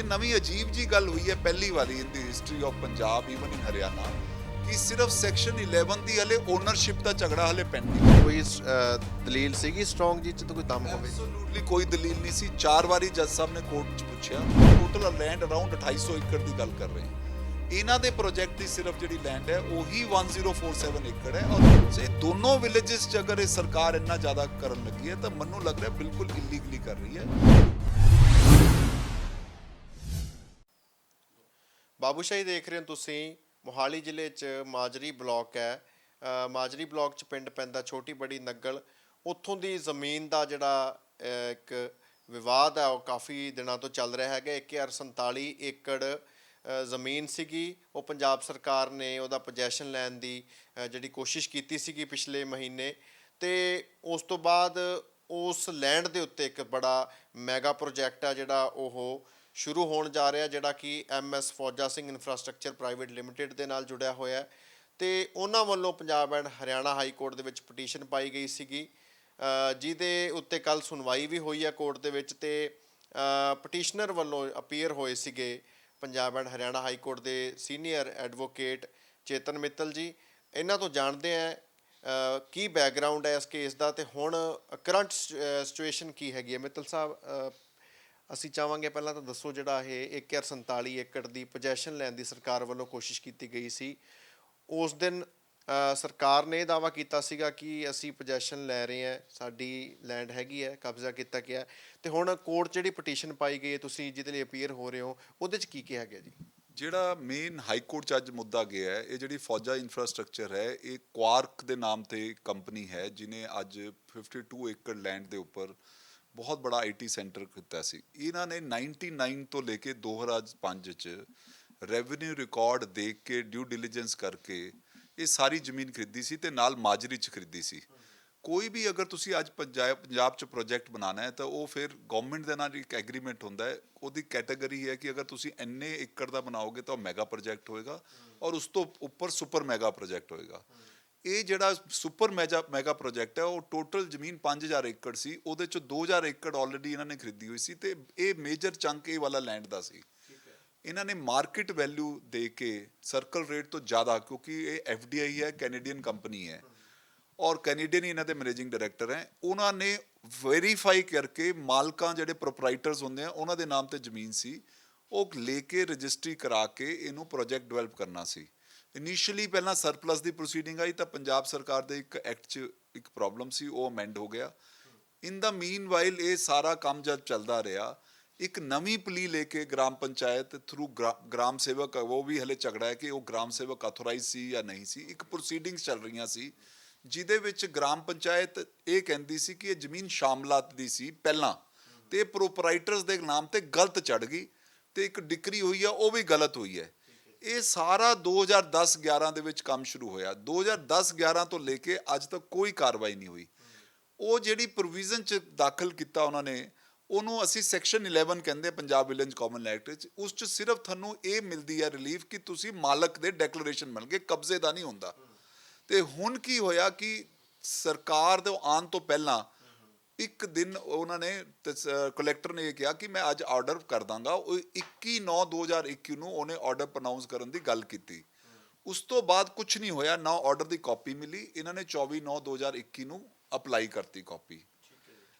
ਇਹ ਨਵੀਂ ਅਜੀਬ ਜੀ ਗੱਲ ਹੋਈ ਹੈ ਪਹਿਲੀ ਵਾਰੀ ਇਨ ਦੀ ਹਿਸਟਰੀ ਆਫ ਪੰਜਾਬ ਈਵਨ ਇਨ ਹਰਿਆਣਾ ਕਿ ਸਿਰਫ ਸੈਕਸ਼ਨ 11 ਦੀ ਹਲੇ ਓਨਰਸ਼ਿਪ ਦਾ ਝਗੜਾ ਹਲੇ ਪੈਂਡਿੰਗ। ਕੋਈ ਦਲੀਲ ਸੀਗੀ ਸਟਰੋਂਗ ਜੀ ਚ ਤਾਂ ਕੋਈ ਦਮ ਹੋਵੇ? ਐਬਸੋਲੂਟਲੀ ਕੋਈ ਦਲੀਲ ਨਹੀਂ ਸੀ। 4 ਵਾਰੀ ਜੱਜ ਸਾਹਿਬ ਨੇ ਕੋਰਟ 'ਚ ਪੁੱਛਿਆ। ਟੋਟਲ ਲੈਂਡ ਅਰਾਊਂਡ 250 ਏਕੜ ਦੀ ਗੱਲ ਕਰ ਰਹੇ ਹਾਂ। ਇਹਨਾਂ ਦੇ ਪ੍ਰੋਜੈਕਟ ਦੀ ਸਿਰਫ ਜਿਹੜੀ ਲੈਂਡ ਹੈ ਉਹੀ 1047 ਏਕੜ ਹੈ। ਔਰ ਜੇ ਦੋਨੋਂ ਵਿਲੇजेस 'ਚ ਅਗਰ ਇਹ ਸਰਕਾਰ ਇੰਨਾ ਜ਼ਿਆਦਾ ਕਰਨ ਲੱਗੀ ਹੈ ਤਾਂ ਮੈਨੂੰ ਲੱਗ ਰਿਹਾ ਬਿਲਕੁਲ ਇਲੀਗਲੀ ਕਰ ਰਹੀ ਹੈ। ਬਾਬੂਸ਼ਾਹੀ ਦੇਖ ਰਹੇ ਹੋ ਤੁਸੀਂ। ਮੋਹਾਲੀ ਜ਼ਿਲ੍ਹੇ 'ਚ ਮਾਜਰੀ ਬਲਾਕ ਹੈ। ਮਾਜਰੀ ਬਲਾਕ 'ਚ ਪਿੰਡ ਪੈਂਦਾ ਛੋਟੀ ਬੜੀ ਨੰਗਲ। ਉੱਥੋਂ ਦੀ ਜ਼ਮੀਨ ਦਾ ਜਿਹੜਾ ਇੱਕ ਵਿਵਾਦ ਹੈ ਉਹ ਕਾਫੀ ਦਿਨਾਂ ਤੋਂ ਚੱਲ ਰਿਹਾ ਹੈਗਾ। 1047 ਏਕੜ ਜ਼ਮੀਨ ਸੀਗੀ, ਉਹ ਪੰਜਾਬ ਸਰਕਾਰ ਨੇ ਉਹਦਾ ਪੋਜੈਸ਼ਨ ਲੈਣ ਦੀ ਜਿਹੜੀ ਕੋਸ਼ਿਸ਼ ਕੀਤੀ ਸੀਗੀ ਪਿਛਲੇ ਮਹੀਨੇ, ਅਤੇ ਉਸ ਤੋਂ ਬਾਅਦ ਉਸ ਲੈਂਡ ਦੇ ਉੱਤੇ ਇੱਕ ਬੜਾ ਮੈਗਾ ਪ੍ਰੋਜੈਕਟ ਆ ਜਿਹੜਾ ਉਹ ਸ਼ੁਰੂ ਹੋਣ ਜਾ ਰਿਹਾ, ਜਿਹੜਾ ਕਿ MS Fauja Singh infrastructure private limited ਦੇ ਨਾਲ ਜੁੜਿਆ ਹੋਇਆ। ਅਤੇ ਉਹਨਾਂ ਵੱਲੋਂ Punjab and Haryana high court ਦੇ ਵਿੱਚ ਪਟੀਸ਼ਨ ਪਾਈ ਗਈ ਸੀਗੀ, ਜਿਹਦੇ ਉੱਤੇ ਕੱਲ੍ਹ ਸੁਣਵਾਈ ਵੀ ਹੋਈ ਹੈ ਕੋਰਟ ਦੇ ਵਿੱਚ। ਅਤੇ ਪਟੀਸ਼ਨਰ ਵੱਲੋਂ ਅਪੀਅਰ ਹੋਏ ਸੀਗੇ Punjab and Haryana high court ਦੇ ਸੀਨੀਅਰ ਐਡਵੋਕੇਟ ਚੇਤਨ ਮਿੱਤਲ ਜੀ। ਇਹਨਾਂ ਤੋਂ ਜਾਣਦੇ ਹਾਂ ਕੀ ਬੈਕਗਰਾਊਂਡ ਹੈ ਇਸ ਕੇਸ ਦਾ ਅਤੇ ਹੁਣ ਕਰੰਟ ਸਿਚੁਏਸ਼ਨ ਕੀ ਹੈਗੀ ਹੈ। ਮਿੱਤਲ ਸਾਹਿਬ, ਅਸੀਂ ਚਾਹਾਂਗੇ ਪਹਿਲਾਂ ਤਾਂ ਦੱਸੋ, ਜਿਹੜਾ ਇਹ 1047 ਏਕੜ ਦੀ ਪੋਜੈਸ਼ਨ ਲੈਣ ਦੀ ਸਰਕਾਰ ਵੱਲੋਂ ਕੋਸ਼ਿਸ਼ ਕੀਤੀ ਗਈ ਸੀ, ਉਸ ਦਿਨ ਸਰਕਾਰ ਨੇ ਇਹ ਦਾਅਵਾ ਕੀਤਾ ਸੀਗਾ ਕਿ ਅਸੀਂ ਪੋਜੈਸ਼ਨ ਲੈ ਰਹੇ ਹਾਂ, ਸਾਡੀ ਲੈਂਡ ਹੈਗੀ ਹੈ, ਕਬਜ਼ਾ ਕੀਤਾ ਗਿਆ। ਅਤੇ ਹੁਣ ਕੋਰਟ ਜਿਹੜੀ ਪਟੀਸ਼ਨ ਪਾਈ ਗਈ ਹੈ, ਤੁਸੀਂ ਜਿਹਦੇ ਲਈ ਅਪੀਅਰ ਹੋ ਰਹੇ ਹੋ, ਉਹਦੇ 'ਚ ਕੀ ਕਿਹਾ ਗਿਆ ਜੀ? ਜਿਹੜਾ ਮੇਨ ਹਾਈ ਕੋਰਟ 'ਚ ਅੱਜ ਮੁੱਦਾ ਗਿਆ ਹੈ, ਇਹ ਜਿਹੜੀ ਫੌਜਾ ਇਨਫਰਾਸਟਰਕਚਰ ਹੈ, ਇਹ ਕੁਆਰਕ ਦੇ ਨਾਮ ਤੇ ਕੰਪਨੀ ਹੈ ਜਿਹਨੇ ਅੱਜ 52 ਏਕੜ ਲੈਂਡ ਦੇ ਉੱਪਰ ਬਹੁਤ ਬੜਾ IT ਸੈਂਟਰ ਕੀਤਾ ਸੀ। ਇਹਨਾਂ ਨੇ 99 ਤੋਂ ਲੈ ਕੇ 2005 'ਚ ਰੈਵਨਿਊ ਰਿਕਾਰਡ ਦੇਖ ਕੇ ਡਿਊ ਡਿਲੀਜੈਂਸ ਕਰਕੇ ਇਹ ਸਾਰੀ ਜ਼ਮੀਨ ਖਰੀਦੀ ਸੀ, ਅਤੇ ਨਾਲ ਮਾਜਰੀ 'ਚ ਖਰੀਦੀ ਸੀ। ਕੋਈ ਵੀ ਅਗਰ ਤੁਸੀਂ ਅੱਜ ਪੰਜਾਬ 'ਚ ਪ੍ਰੋਜੈਕਟ ਬਣਾਉਣਾ ਹੈ ਤਾਂ ਉਹ ਫਿਰ ਗਵਰਨਮੈਂਟ ਦੇ ਨਾਲ ਇੱਕ ਐਗਰੀਮੈਂਟ ਹੁੰਦਾ ਹੈ। ਉਹਦੀ ਕੈਟਾਗਰੀ ਹੈ ਕਿ ਅਗਰ ਤੁਸੀਂ ਇੰਨੇ ਏਕੜ ਦਾ ਬਣਾਓਗੇ ਤਾਂ ਉਹ ਮੈਗਾ ਪ੍ਰੋਜੈਕਟ ਹੋਏਗਾ, ਔਰ ਉਸ ਤੋਂ ਉੱਪਰ ਸੁਪਰ ਮੈਗਾ ਪ੍ਰੋਜੈਕਟ ਹੋਏਗਾ। ਇਹ ਜਿਹੜਾ ਸੁਪਰ ਮੈਗਾ ਪ੍ਰੋਜੈਕਟ ਹੈ ਉਹ ਟੋਟਲ ਜ਼ਮੀਨ 5000 ਏਕੜ ਸੀ, ਉਹਦੇ 'ਚੋਂ 2000 ਏਕੜ ਆਲਰੇਡੀ ਇਹਨਾਂ ਨੇ ਖਰੀਦੀ ਹੋਈ ਸੀ, ਅਤੇ ਇਹ ਮੇਜਰ ਚੰਕ ਇਹ ਵਾਲਾ ਲੈਂਡ ਦਾ ਸੀ। ਇਹਨਾਂ ਨੇ ਮਾਰਕੀਟ ਵੈਲਿਊ ਦੇ ਕੇ ਸਰਕਲ ਰੇਟ ਤੋਂ ਜ਼ਿਆਦਾ, ਕਿਉਂਕਿ ਇਹ FDI ਹੈ, ਕੈਨੇਡੀਅਨ ਕੰਪਨੀ ਹੈ, ਔਰ ਕੈਨੇਡੀਅਨ ਹੀ ਇਹਨਾਂ ਦੇ ਮੈਨੇਜਿੰਗ ਡਾਇਰੈਕਟਰ ਹੈ, ਉਹਨਾਂ ਨੇ ਵੈਰੀਫਾਈ ਕਰਕੇ ਮਾਲਕਾਂ ਜਿਹੜੇ ਪ੍ਰੋਪਰਾਈਟਰਸ ਹੁੰਦੇ ਆ ਉਹਨਾਂ ਦੇ ਨਾਮ ਤੇ ਜ਼ਮੀਨ ਸੀ, ਉਹ ਲੈ ਕੇ ਰਜਿਸਟਰੀ ਕਰਾ ਕੇ ਇਹਨੂੰ ਪ੍ਰੋਜੈਕਟ ਡਿਵੈਲਪ ਕਰਨਾ ਸੀ। ਇਨੀਸ਼ੀਅਲੀ ਪਹਿਲਾਂ ਸਰਪਲਸ ਦੀ ਪ੍ਰੋਸੀਡਿੰਗ ਆਈ ਤਾਂ ਪੰਜਾਬ ਸਰਕਾਰ ਦੇ ਇੱਕ ਐਕਟ 'ਚ ਇੱਕ ਪ੍ਰੋਬਲਮ ਸੀ, ਉਹ ਅਮੈਂਡ ਹੋ ਗਿਆ। ਇਨ ਦਾ ਮੀਨ ਵਾਈਲ ਇਹ ਸਾਰਾ ਕੰਮ ਜਦ ਚੱਲਦਾ ਰਿਹਾ, ਇੱਕ ਨਵੀਂ ਪਲੀ ਲੈ ਕੇ ਗ੍ਰਾਮ ਪੰਚਾਇਤ ਥਰੂ ਗ੍ਰਾਮ ਸੇਵਕ, ਉਹ ਵੀ ਹਲੇ ਝਗੜਾ ਹੈ ਕਿ ਉਹ ਗ੍ਰਾਮ ਸੇਵਕ ਆਥੋਰਾਈਜ਼ ਸੀ ਜਾਂ ਨਹੀਂ ਸੀ, ਇੱਕ ਪ੍ਰੋਸੀਡਿੰਗਸ ਚੱਲ ਰਹੀਆਂ ਸੀ ਜਿਹਦੇ ਵਿੱਚ ਗ੍ਰਾਮ ਪੰਚਾਇਤ ਇਹ ਕਹਿੰਦੀ ਸੀ ਕਿ ਇਹ ਜ਼ਮੀਨ ਸ਼ਾਮਲਾਤ ਦੀ ਸੀ ਪਹਿਲਾਂ, ਤੇ ਪ੍ਰੋਪਰਾਈਟਰਸ ਦੇ ਨਾਮ ਤੇ ਗਲਤ ਚੜ ਗਈ, ਤੇ ਇੱਕ ਡਿਕਰੀ ਹੋਈ ਆ ਉਹ ਵੀ ਗਲਤ ਹੋਈ ਹੈ। ਇਹ ਸਾਰਾ 2010-11 ਦੇ ਵਿੱਚ ਕੰਮ ਸ਼ੁਰੂ ਹੋਇਆ। 2010-11 ਤੋਂ ਲੈ ਕੇ ਅੱਜ ਤੱਕ ਕੋਈ ਕਾਰਵਾਈ ਨਹੀਂ ਹੋਈ। ਉਹ ਜਿਹੜੀ ਪ੍ਰੋਵੀਜ਼ਨ 'ਚ ਦਾਖਲ ਕੀਤਾ ਉਹਨਾਂ ਨੇ, ਉਹਨੂੰ ਅਸੀਂ ਸੈਕਸ਼ਨ 11 ਕਹਿੰਦੇ ਪੰਜਾਬ ਵਿਲੇਜ ਕਾਮਨ ਐਕਟ ਵਿੱਚ। ਉਸ 'ਚ ਸਿਰਫ ਤੁਹਾਨੂੰ ਇਹ ਮਿਲਦੀ ਹੈ ਰਿਲੀਫ ਕਿ ਤੁਸੀਂ ਮਾਲਕ ਦੇ ਡੈਕਲੇਰੇਸ਼ਨ ਮਿਲ ਗਏ, ਕਬਜ਼ੇ ਦਾ ਨਹੀਂ ਹੁੰਦਾ। ਤੇ ਹੁਣ ਕੀ ਹੋਇਆ ਕਿ ਸਰਕਾਰ ਦੇ ਆਉਣ ਤੋਂ ਪਹਿਲਾਂ ਇੱਕ ਦਿਨ ਉਹਨਾਂ ਨੇ ਕਲੈਕਟਰ ਨੇ ਇਹ ਕਿਹਾ ਕਿ ਮੈਂ ਅੱਜ ਆਰਡਰ ਕਰ ਦਾਂਗਾ। ਉਹ 21/9/2021 ਨੂੰ ਉਹਨੇ ਆਰਡਰ ਪ੍ਰਨਾਊਂਸ ਕਰਨ ਦੀ ਗੱਲ ਕੀਤੀ। ਉਸ ਤੋਂ ਬਾਅਦ ਕੁਝ ਨਹੀਂ ਹੋਇਆ, ਨਾ ਆਰਡਰ ਦੀ ਕਾਪੀ ਮਿਲੀ। ਇਹਨਾਂ ਨੇ 24/9/2021 ਨੂੰ ਅਪਲਾਈ ਕਰਤੀ ਕਾਪੀ।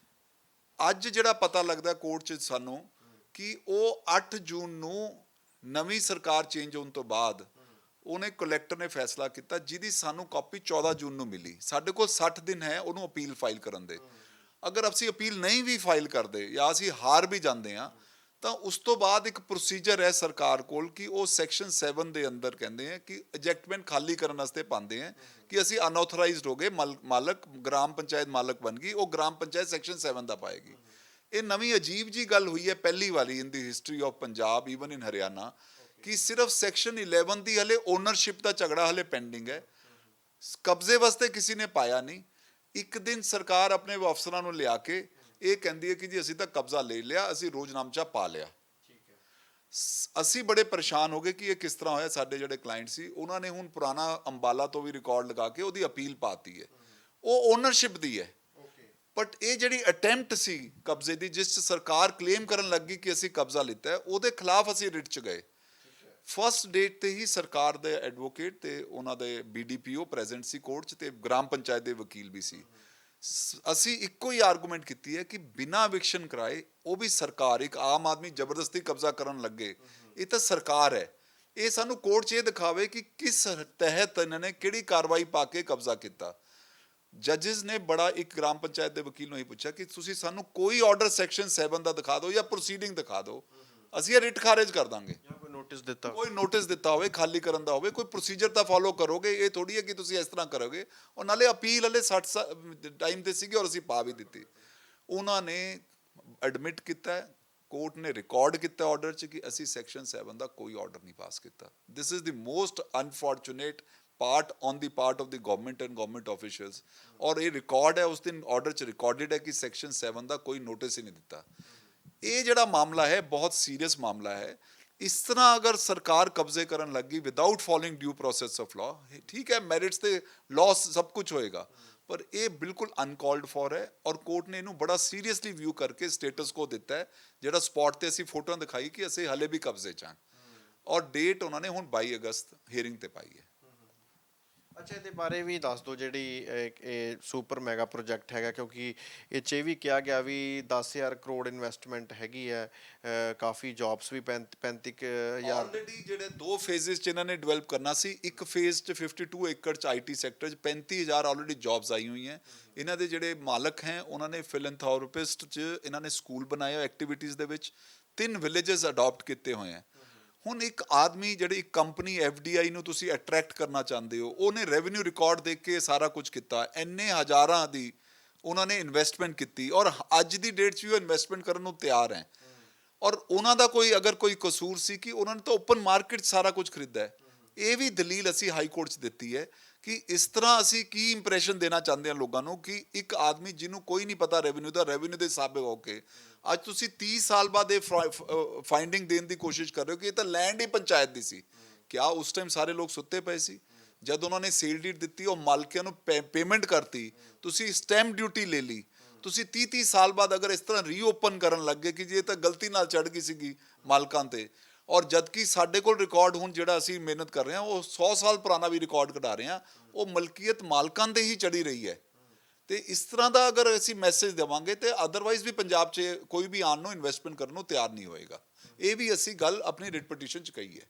ਅੱਜ ਜਿਹੜਾ ਪਤਾ ਲੱਗਦਾ ਕੋਰਟ 'ਚ ਸਾਨੂੰ ਕਿ ਉਹ 8 ਜੂਨ ਨੂੰ ਨਵੀਂ ਸਰਕਾਰ ਚੇਂਜ ਹੋਣ ਤੋਂ ਬਾਅਦ ਉਹਨੇ ਕਲੈਕਟਰ ਨੇ ਫੈਸਲਾ ਕੀਤਾ, ਜਿਹਦੀ ਸਾਨੂੰ ਕਾਪੀ 14 ਜੂਨ ਨੂੰ ਮਿਲੀ। ਸਾਡੇ ਕੋਲ 60 ਦਿਨ ਹੈ ਉਹਨੂੰ ਅਪੀਲ ਫਾਈਲ ਕਰਨ ਦੇ। ਅਗਰ ਅਸੀਂ ਅਪੀਲ ਨਹੀਂ ਵੀ ਫਾਈਲ ਕਰਦੇ ਜਾਂ ਅਸੀਂ ਹਾਰ ਵੀ ਜਾਂਦੇ ਹਾਂ ਤਾਂ ਉਸ ਤੋਂ ਬਾਅਦ ਇੱਕ ਪ੍ਰੋਸੀਜਰ ਹੈ ਸਰਕਾਰ ਕੋਲ ਕਿ ਉਹ ਸੈਕਸ਼ਨ 7 ਦੇ ਅੰਦਰ ਕਹਿੰਦੇ ਹੈ ਕਿ ਐਜੈਕਟਮੈਂਟ ਖਾਲੀ ਕਰਨ ਵਾਸਤੇ ਪਾਉਂਦੇ ਹੈ ਕਿ ਅਸੀਂ ਅਨਆਥੋਰਾਈਜ਼ਡ ਹੋ ਗਏ, ਮਾਲਕ ਗ੍ਰਾਮ ਪੰਚਾਇਤ ਮਾਲਕ ਬਣ ਗਈ, ਉਹ ਗ੍ਰਾਮ ਪੰਚਾਇਤ ਸੈਕਸ਼ਨ 7 ਦਾ ਪਾਏਗੀ। ਇਹ ਨਵੀਂ ਅਜੀਬ ਜੀ ਗੱਲ ਹੋਈ ਹੈ ਪਹਿਲੀ ਵਾਰੀ ਇਨ ਦੀ ਹਿਸਟਰੀ ਆਫ ਪੰਜਾਬ ਈਵਨ ਇਨ ਹਰਿਆਣਾ ਕਿ ਸਿਰਫ ਸੈਕਸ਼ਨ 11 ਦੀ ਹਲੇ ਓਨਰਸ਼ਿਪ ਦਾ ਝਗੜਾ ਹਲੇ ਪੈਂਡਿੰਗ ਹੈ। ਕਬਜ਼ੇ ਵਾਸਤੇ ਕਿਸੇ ਨੇ ਪਾਇਆ ਨਹੀਂ। ਇੱਕ ਦਿਨ ਸਰਕਾਰ ਆਪਣੇ ਅਫਸਰਾਂ ਨੂੰ ਲਿਆ ਕੇ ਇਹ ਕਹਿੰਦੀ ਹੈ ਕਿ ਜੀ ਅਸੀਂ ਤਾਂ ਕਬਜ਼ਾ ਲੈ ਲਿਆ, ਅਸੀਂ ਰੋਜ਼ਨਾਮਚਾ ਪਾ ਲਿਆ। ਅਸੀਂ ਬੜੇ ਪਰੇਸ਼ਾਨ ਹੋ ਗਏ ਕਿ ਇਹ ਕਿਸ ਤਰ੍ਹਾਂ ਹੋਇਆ। ਸਾਡੇ ਜਿਹੜੇ ਕਲਾਇੰਟ ਸੀ ਉਹਨਾਂ ਨੇ ਹੁਣ ਪੁਰਾਣਾ ਅੰਬਾਲਾ ਤੋਂ ਵੀ ਰਿਕਾਰਡ ਲਗਾ ਕੇ ਉਹਦੀ ਅਪੀਲ ਪਾਤੀ ਹੈ। ਉਹ ਓਨਰਸ਼ਿਪ ਦੀ ਹੈ, ਬਟ ਇਹ ਜਿਹੜੀ ਅਟੈਂਪਟ ਸੀ ਕਬਜ਼ੇ ਦੀ, ਜਿਸ 'ਚ ਸਰਕਾਰ ਕਲੇਮ ਕਰਨ ਲੱਗੀ ਕਿ ਅਸੀਂ ਕਬਜ਼ਾ ਲਿੱਤਾ ਹੈ, ਉਹਦੇ ਖਿਲਾਫ ਅਸੀਂ ਰਿਟ 'ਚ ਗਏ। ਫਸਟ ਡੇਟ ਤੇ ਹੀ ਸਰਕਾਰ ਦੇ ਐਡਵੋਕੇਟ ਤੇ ਉਹਨਾਂ ਦੇ BDPO ਪ੍ਰੈਜ਼ੈਂਟ ਸੀ ਕੋਰਟ 'ਚ, ਤੇ ਗ੍ਰਾਮ ਪੰਚਾਇਤ ਦੇ ਵਕੀਲ ਵੀ ਸੀ। ਅਸੀਂ ਇੱਕੋ ਹੀ ਆਰਗੂਮੈਂਟ ਕੀਤੀ ਹੈ ਕਿ ਬਿਨਾਂ ਐਵਿਕਸ਼ਨ ਕਰਾਏ, ਉਹ ਵੀ ਸਰਕਾਰ, ਇੱਕ ਆਮ ਆਦਮੀ ਜ਼ਬਰਦਸਤੀ ਕਬਜ਼ਾ ਕਰਨ ਲੱਗੇ, ਇਹ ਤਾਂ ਸਰਕਾਰ ਹੈ। ਇਹ ਸਾਨੂੰ ਕੋਰਟ 'ਚ ਇਹ ਦਿਖਾਵੇ ਕਿ ਕਿਸ ਤਹਿਤ ਇਹਨਾਂ ਨੇ ਕਿਹੜੀ ਕਾਰਵਾਈ ਪਾ ਕੇ ਕਬਜ਼ਾ ਕੀਤਾ। ਜੱਜਿਸ ਨੇ ਬੜਾ, ਇੱਕ ਗ੍ਰਾਮ ਪੰਚਾਇਤ ਦੇ ਵਕੀਲ ਨੂੰ ਹੀ ਪੁੱਛਿਆ ਕਿ ਤੁਸੀਂ ਸਾਨੂੰ ਕੋਈ ਆਰਡਰ ਸੈਕਸ਼ਨ 7 ਦਾ ਦਿਖਾ ਦਿਓ ਜਾਂ ਪ੍ਰੋਸੀਡਿੰਗ ਦਿਖਾ ਦਿਓ, ਅਸੀਂ ਇਹ ਰਿਟ ਖਾਰਜ ਕਰ ਦਾਂਗੇ। ਜਾਂ ਕੋਈ ਨੋਟਿਸ ਦਿੱਤਾ ਕੋਈ ਨੋਟਿਸ ਦਿੱਤਾ ਹੋਵੇ, ਖਾਲੀ ਕਰਨ ਦਾ ਹੋਵੇ, ਕੋਈ ਪ੍ਰੋਸੀਜਰ ਤਾਂ ਫਾਲੋ ਕਰੋਗੇ। ਇਹ ਥੋੜੀ ਹੈ ਕਿ ਤੁਸੀਂ ਇਸ ਤਰ੍ਹਾਂ ਕਰੋਗੇ। ਔਰ ਨਾਲੇ ਅਪੀਲ ਹਲੇ 60 ਟਾਈਮ ਤੇ ਸੀਗੀ ਔਰ ਅਸੀਂ ਪਾ ਵੀ ਦਿੱਤੀ। ਉਹਨਾਂ ਨੇ ਐਡਮਿਟ ਕੀਤਾ, ਕੋਰਟ ਨੇ ਰਿਕਾਰਡ ਕੀਤਾ ਆਰਡਰ 'ਚ ਕਿ ਅਸੀਂ ਸੈਕਸ਼ਨ 7 ਦਾ ਕੋਈ ਆਰਡਰ ਨਹੀਂ ਪਾਸ ਕੀਤਾ। This is the most unfortunate part on the part of the government and government officials. ਔਰ ਇਹ ਰਿਕਾਰਡ ਹੈ, ਉਸ ਦਿਨ ਆਰਡਰ 'ਚ ਰਿਕਾਰਡਡ ਹੈ ਕਿ ਸੈਕਸ਼ਨ 7 ਦਾ ਕੋਈ ਨੋਟਿਸ ਹੀ ਨਹੀਂ ਦਿੱਤਾ। ਇਹ ਜਿਹੜਾ ਮਾਮਲਾ ਹੈ ਬਹੁਤ ਸੀਰੀਅਸ ਮਾਮਲਾ ਹੈ। ਇਸ ਤਰ੍ਹਾਂ ਅਗਰ ਸਰਕਾਰ ਕਬਜ਼ੇ ਕਰਨ ਲੱਗੀ without following due process of law, ਠੀਕ ਹੈ, ਮੈਰਿਟਸ ਤੇ ਲਾਸ ਸਭ ਕੁਝ ਹੋਏਗਾ, ਪਰ ਇਹ ਬਿਲਕੁਲ ਅਨਕਾਲਡ ਫॉर ਹੈ। ਔਰ ਕੋਰਟ ਨੇ ਇਹਨੂੰ ਬੜਾ ਸੀਰੀਅਸਲੀ ਵਿਊ ਕਰਕੇ ਸਟੇਟਸ ਕੋ ਦਿੱਤਾ ਹੈ, ਜਿਹੜਾ ਸਪੌਟ ਤੇ ਅਸੀਂ ਫੋਟੋਆਂ ਦਿਖਾਈ ਕਿ ਅਸੀਂ ਹਲੇ ਵੀ ਕਬਜ਼ੇ 'ਚ ਹਾਂ। ਔਰ ਡੇਟ ਉਹਨਾਂ ਨੇ ਹੁਣ 22 ਅਗਸਤ ਹੀਅਰਿੰਗ ਤੇ ਪਾਈ ਹੈ। ਅੱਛਾ, ਇਹਦੇ ਬਾਰੇ ਵੀ ਦੱਸ ਦਿਓ, ਜਿਹੜੀ ਇਹ ਸੁਪਰ ਮੈਗਾ ਪ੍ਰੋਜੈਕਟ ਹੈਗਾ, ਕਿਉਂਕਿ ਇਹ 'ਚ ਇਹ ਵੀ ਕਿਹਾ ਗਿਆ ਵੀ 10,000 ਕਰੋੜ ਇਨਵੈਸਟਮੈਂਟ ਹੈਗੀ ਹੈ, ਕਾਫੀ ਜੌਬਸ ਵੀ 35,000। ਆਲਰੇਡੀ ਜਿਹੜੇ 2 ਫੇਜ਼ਸ 'ਚ ਇਹਨਾਂ ਨੇ ਡਿਵੈਲਪ ਕਰਨਾ ਸੀ। ਇੱਕ ਫੇਜ਼ 'ਚ 52 ਏਕੜ 'ਚ IT ਸੈਕਟਰ 'ਚ 35,000 ਆਲਰੇਡੀ ਜੌਬਸ ਆਈ ਹੋਈ ਹੈ। ਇਹਨਾਂ ਦੇ ਜਿਹੜੇ ਮਾਲਕ ਹੈ ਉਹਨਾਂ ਨੇ ਫਿਲੈਂਥਰੋਪਿਸਟ 'ਚ ਇਹਨਾਂ ਨੇ ਸਕੂਲ ਬਣਾਏ ਹੋਏ, ਐਕਟੀਵਿਟੀਜ਼ ਦੇ ਵਿੱਚ 3 ਵਿਲੇजेस ਅਡਾਪਟ ਕੀਤੇ ਹੋਏ ਹੈ। ਹੁਣ ਇੱਕ ਆਦਮੀ, ਜਿਹੜੀ ਇੱਕ ਕੰਪਨੀ FDI ਨੂੰ ਤੁਸੀਂ ਅਟਰੈਕਟ ਕਰਨਾ ਚਾਹੁੰਦੇ ਹੋ, ਉਹਨੇ ਰੈਵਨਿਊ ਰਿਕਾਰਡ ਦੇਖ ਕੇ ਸਾਰਾ ਕੁਝ ਕੀਤਾ, ਇੰਨੇ ਹਜ਼ਾਰਾਂ ਦੀ ਉਹਨਾਂ ਨੇ ਇਨਵੈਸਟਮੈਂਟ ਕੀਤੀ ਔਰ ਅੱਜ ਦੀ ਡੇਟ 'ਚ ਵੀ ਉਹ ਇਨਵੈਸਟਮੈਂਟ ਕਰਨ ਨੂੰ ਤਿਆਰ ਹੈ। ਔਰ ਉਹਨਾਂ ਦਾ ਕੋਈ ਅਗਰ ਕੋਈ ਕਸੂਰ ਸੀ ਕਿ ਉਹਨਾਂ ਨੇ ਤਾਂ ਓਪਨ ਮਾਰਕੀਟ 'ਚ ਸਾਰਾ ਕੁਝ ਖਰੀਦਾ ਹੈ। ਇਹ ਵੀ ਦਲੀਲ ਅਸੀਂ ਹਾਈ ਕੋਰਟ 'ਚ ਦਿੱਤੀ ਹੈ ਕਿ ਇਸ ਤਰ੍ਹਾਂ ਅਸੀਂ ਕੀ ਇੰਪ੍ਰੈਸ਼ਨ ਦੇਣਾ ਚਾਹੁੰਦੇ ਹਾਂ ਲੋਕਾਂ ਨੂੰ ਕਿ ਇੱਕ ਆਦਮੀ ਜਿਹਨੂੰ ਕੋਈ ਨਹੀਂ ਪਤਾ ਰੈਵਨਿਊ ਦਾ, ਰੈਵਨਿਊ ਦੇ ਹਿਸਾਬੇ ਹੋ ਕੇ ਅੱਜ ਤੁਸੀਂ 30 ਸਾਲ ਬਾਅਦ ਇਹ ਫਾਈਂਡਿੰਗ ਦੇਣ ਦੀ ਕੋਸ਼ਿਸ਼ ਕਰ ਰਹੇ ਹੋ ਕਿ ਇਹ ਤਾਂ ਲੈਂਡ ਹੀ ਪੰਚਾਇਤ ਦੀ ਸੀ। ਕਿਆ ਉਸ ਟਾਈਮ ਸਾਰੇ ਲੋਕ ਸੁੱਤੇ ਪਏ ਸੀ? ਜਦ ਉਹਨਾਂ ਨੇ ਸੇਲ ਡੀਡ ਦਿੱਤੀ, ਉਹ ਮਾਲਕਿਆਂ ਨੂੰ ਪੇਮੈਂਟ ਕਰਤੀ, ਤੁਸੀਂ ਸਟੈਂਪ ਡਿਊਟੀ ਲੈ ਲਈ, ਤੁਸੀਂ 30 ਸਾਲ ਬਾਅਦ ਅਗਰ ਇਸ ਤਰ੍ਹਾਂ ਰੀਓਪਨ ਕਰਨ ਲੱਗੇ ਕਿ ਜੀ ਇਹ ਤਾਂ ਗਲਤੀ ਨਾਲ ਚੜ ਗਈ ਸੀਗੀ ਮਾਲਕਾਂ ਤੇ। ਔਰ ਜਦ ਕਿ ਸਾਡੇ ਕੋਲ ਰਿਕਾਰਡ ਹੁਣ ਜਿਹੜਾ ਅਸੀਂ ਮਿਹਨਤ ਕਰ ਰਹੇ ਹਾਂ ਉਹ 100 ਸਾਲ ਪੁਰਾਣਾ ਵੀ ਰਿਕਾਰਡ ਕਢਾ ਰਹੇ ਹਾਂ, ਉਹ ਮਲਕੀਅਤ ਮਾਲਕਾਂ ਦੇ ਹੀ ਚੜੀ ਰਹੀ ਹੈ। ਤੇ ਇਸ ਤਰ੍ਹਾਂ ਦਾ ਅਗਰ ਅਸੀਂ ਮੈਸੇਜ ਦੇਵਾਂਗੇ ਤੇ ਅਦਰਵਾਈਜ਼ ਵੀ ਪੰਜਾਬ 'ਚ ਕੋਈ ਵੀ ਆਉਣ ਨੂੰ ਇਨਵੈਸਟਮੈਂਟ ਕਰਨ ਨੂੰ ਤਿਆਰ ਨਹੀਂ ਹੋਏਗਾ। ਇਹ ਵੀ ਅਸੀਂ ਗੱਲ ਆਪਣੀ ਰਿਟ ਪਟੀਸ਼ਨ 'ਚ ਕਹੀ ਹੈ।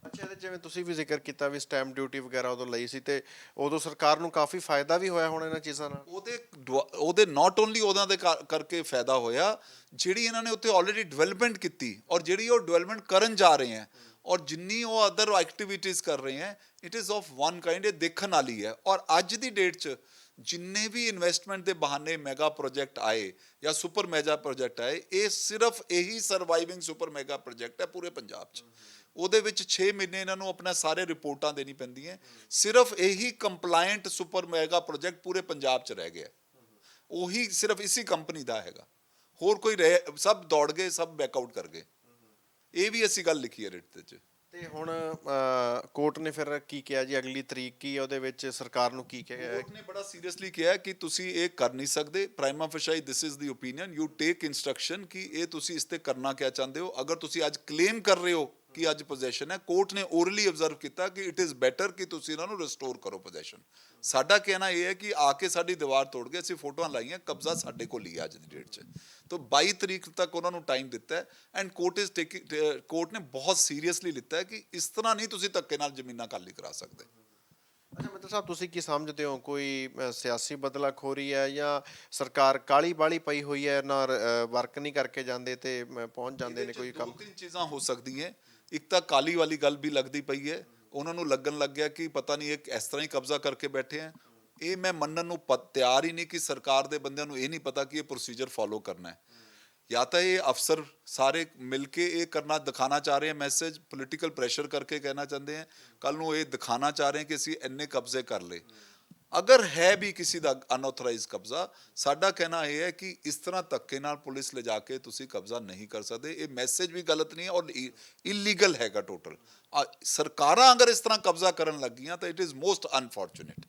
ਅੱਛਾ, ਇਹਦੇ ਜਿਵੇਂ ਤੁਸੀਂ ਵੀ ਜ਼ਿਕਰ ਕੀਤਾ ਵੀ ਸਟੈਂਪ ਡਿਊਟੀ ਵਗੈਰਾ ਉਦੋਂ ਲਈ ਸੀ, ਤੇ ਉਦੋਂ ਸਰਕਾਰ ਨੂੰ ਕਾਫੀ ਫਾਇਦਾ ਵੀ ਹੋਇਆ ਹੁਣ ਇਹਨਾਂ ਚੀਜ਼ਾਂ ਨਾਲ। ਉਹਦੇ ਨਾਟ ਓਨਲੀ ਉਹਨਾਂ ਦੇ ਕਰਕੇ ਫਾਇਦਾ ਹੋਇਆ, ਜਿਹੜੀ ਇਹਨਾਂ ਨੇ ਉੱਥੇ ਆਲਰੇਡੀ ਡਿਵੈਲਪਮੈਂਟ ਕੀਤੀ ਔਰ ਜਿਹੜੀ ਉਹ ਡਿਵੈਲਪਮੈਂਟ ਕਰਨ ਜਾ ਰਹੇ ਹੈ ਔਰ ਜਿੰਨੀ ਉਹ ਅਦਰ ਐਕਟੀਵਿਟੀਜ਼ ਕਰ ਰਹੇ ਹੈ, it is of one kind, ਇਹ ਦੇਖਣ ਵਾਲੀ ਹੈ। ਔਰ ਅੱਜ ਦੀ ਡੇਟ 'ਚ ਜਿੰਨੇ ਵੀ ਇਨਵੈਸਟਮੈਂਟ ਦੇ ਬਹਾਨੇ ਮੈਗਾ ਪ੍ਰੋਜੈਕਟ ਆਏ ਜਾਂ ਸੁਪਰ ਮੈਗਾ ਪ੍ਰੋਜੈਕਟ ਆਏ, ਇਹ ਸਿਰਫ ਇਹੀ ਸਰਵਾਈਵਿੰਗ ਸੁਪਰ ਮੈਗਾ ਪ੍ਰੋਜੈਕਟ ਹੈ ਪੂਰੇ ਪੰਜਾਬ 'ਚ। ਉਹਦੇ ਵਿੱਚ 6 ਮਹੀਨੇ ਇਹਨਾਂ ਨੂੰ ਆਪਣਾ ਸਾਰੇ ਰਿਪੋਰਟਾਂ ਦੇਣੀ ਪੈਂਦੀਆਂ। ਸਿਰਫ ਇਹੀ ਕੰਪਲਾਇੰਟ ਸੁਪਰ ਮੈਗਾ ਪ੍ਰੋਜੈਕਟ ਪੂਰੇ ਪੰਜਾਬ 'ਚ ਰਹਿ ਗਿਆ, ਉਹੀ ਸਿਰਫ ਇਸੀ ਕੰਪਨੀ ਦਾ ਹੈਗਾ। ਹੋਰ ਕੋਈ ਸਭ ਦੌੜ ਗਏ, ਸਭ ਬੈਕਆਊਟ ਕਰ ਗਏ। ਇਹ ਵੀ ਅਸੀਂ ਗੱਲ ਲਿਖੀ ਹੈ ਰਿਟ ਦੇ 'ਚ। ਤੇ ਹੁਣ ਕੋਰਟ ਨੇ ਫਿਰ ਕੀ ਕਿਹਾ ਜੀ? ਅਗਲੀ ਤਰੀਕ ਕੀ ਹੈ? ਉਹਦੇ ਵਿੱਚ ਸਰਕਾਰ ਨੂੰ ਕੀ ਕਿਹਾ? ਕੋਰਟ ਨੇ ਬੜਾ ਸੀਰੀਅਸਲੀ ਕਿਹਾ ਕਿ ਤੁਸੀਂ ਇਹ ਕਰ ਨਹੀਂ ਸਕਦੇ। Prima facie this is the opinion, you take instruction ਕਿ ਇਹ ਤੁਸੀਂ ਇਸ ਤੇ ਕਰਨਾ ਕਿਆ ਚਾਹੁੰਦੇ ਹੋ। ਅਗਰ ਤੁਸੀਂ ਅੱਜ ਕਲੇਮ ਕਰ ਰਹੇ ਹੋ ਕਿ ਅੱਜ ਪੋਜੈਸ਼ਨ ਹੈ, ਕੋਰਟ ਨੇ ਓਰਲੀ ਅਬਜ਼ਰਵ ਕੀਤਾ ਕਿ ਇਟ ਇਜ਼ ਬੈਟਰ ਕਿ ਤੁਸੀਂ ਇਹਨਾਂ ਨੂੰ ਰਿਸਟੋਰ ਕਰੋ ਪੋਜੈਸ਼ਨ। ਸਾਡਾ ਕਹਿਣਾ ਇਹ ਹੈ ਕਿ ਆ ਕੇ ਸਾਡੀ ਦੀਵਾਰ ਤੋੜ ਕੇ ਅਸੀਂ ਫੋਟੋਆਂ ਲਾਈਆਂ, ਕਬਜ਼ਾ ਸਾਡੇ ਕੋਲ ਹੀ ਅੱਜ ਦੀ ਡੇਟ 'ਚ। ਤਾਂ 22 ਤਰੀਕ ਤੱਕ ਉਹਨਾਂ ਨੂੰ ਟਾਈਮ ਦਿੱਤਾ ਹੈ ਐਂਡ ਕੋਰਟ ਨੇ ਬਹੁਤ ਸੀਰੀਅਸਲੀ ਲਿੱਤਾ ਹੈ ਕਿ ਇਸ ਤਰ੍ਹਾਂ ਨਹੀਂ ਤੁਸੀਂ ਧੱਕੇ ਨਾਲ ਜ਼ਮੀਨਾਂ ਖਾਲੀ ਕਰਾ ਸਕਦੇ। ਅੱਛਾ ਮਿੱਤਰ ਸਾਹਿਬ, ਤੁਸੀਂ ਕੀ ਸਮਝਦੇ ਹੋ? ਕੋਈ ਸਿਆਸੀ ਬਦਲਾਖੋਰੀ ਹੈ ਜਾਂ ਸਰਕਾਰ ਕਾਲੀ ਬਾਲੀ ਪਈ ਹੋਈ ਹੈ, ਨਾ ਵਰਕ ਨਹੀਂ ਕਰਕੇ ਜਾਂਦੇ ਤੇ ਪਹੁੰਚ ਜਾਂਦੇ ਨੇ ਕੋਈ ਕੰਮ? 2-3 ਚੀਜ਼ਾਂ ਹੋ ਸਕਦੀਆਂ। ਇੱਕ ਤਾਂ ਕਾਲੀ ਵਾਲੀ ਗੱਲ ਵੀ ਲੱਗਦੀ ਪਈ ਹੈ, ਉਹਨਾਂ ਨੂੰ ਲੱਗਣ ਲੱਗ ਗਿਆ ਕਿ ਪਤਾ ਨਹੀਂ ਇਹ ਇਸ ਤਰ੍ਹਾਂ ਹੀ ਕਬਜ਼ਾ ਕਰਕੇ ਬੈਠੇ ਹੈ। ਇਹ ਮੈਂ ਮੰਨਣ ਨੂੰ ਤਿਆਰ ਹੀ ਨਹੀਂ ਕਿ ਸਰਕਾਰ ਦੇ ਬੰਦਿਆਂ ਨੂੰ ਇਹ ਨਹੀਂ ਪਤਾ ਕਿ ਇਹ ਪ੍ਰੋਸੀਜਰ ਫੋਲੋ ਕਰਨਾ ਹੈ। ਜਾਂ ਤਾਂ ਇਹ ਅਫਸਰ ਸਾਰੇ ਮਿਲ ਕੇ ਇਹ ਕਰਨਾ ਦਿਖਾਣਾ ਚਾਹ ਰਹੇ ਹੈ, ਮੈਸੇਜ ਪੋਲੀਟੀਕਲ ਪ੍ਰੈਸ਼ਰ ਕਰਕੇ ਕਹਿਣਾ ਚਾਹੁੰਦੇ ਹੈ, ਕੱਲ ਨੂੰ ਇਹ ਦਿਖਾਣਾ ਚਾਹ ਰਹੇ ਕਿ ਅਸੀਂ ਇੰਨੇ ਕਬਜ਼ੇ ਕਰ ਲਏ। ਅਗਰ ਹੈ ਵੀ ਕਿਸੇ ਦਾ ਅਨਆਥੋਰਾਈਜ਼ਡ ਕਬਜ਼ਾ, ਸਾਡਾ ਕਹਿਣਾ ਇਹ ਹੈ ਕਿ ਇਸ ਤਰ੍ਹਾਂ ਧੱਕੇ ਨਾਲ ਪੁਲਿਸ ਲਿਜਾ ਕੇ ਤੁਸੀਂ ਕਬਜ਼ਾ ਨਹੀਂ ਕਰ ਸਕਦੇ। ਇਹ ਮੈਸੇਜ ਵੀ ਗਲਤ ਨਹੀਂ ਹੈ ਔਰ ਇਲੀਗਲ ਹੈਗਾ ਟੋਟਲ। ਸਰਕਾਰਾਂ ਅਗਰ ਇਸ ਤਰ੍ਹਾਂ ਕਬਜ਼ਾ ਕਰਨ ਲੱਗੀਆਂ ਤਾਂ ਇਟ ਇਜ਼ ਮੋਸਟ ਅਨਫੋਰਚੂਨੇਟ।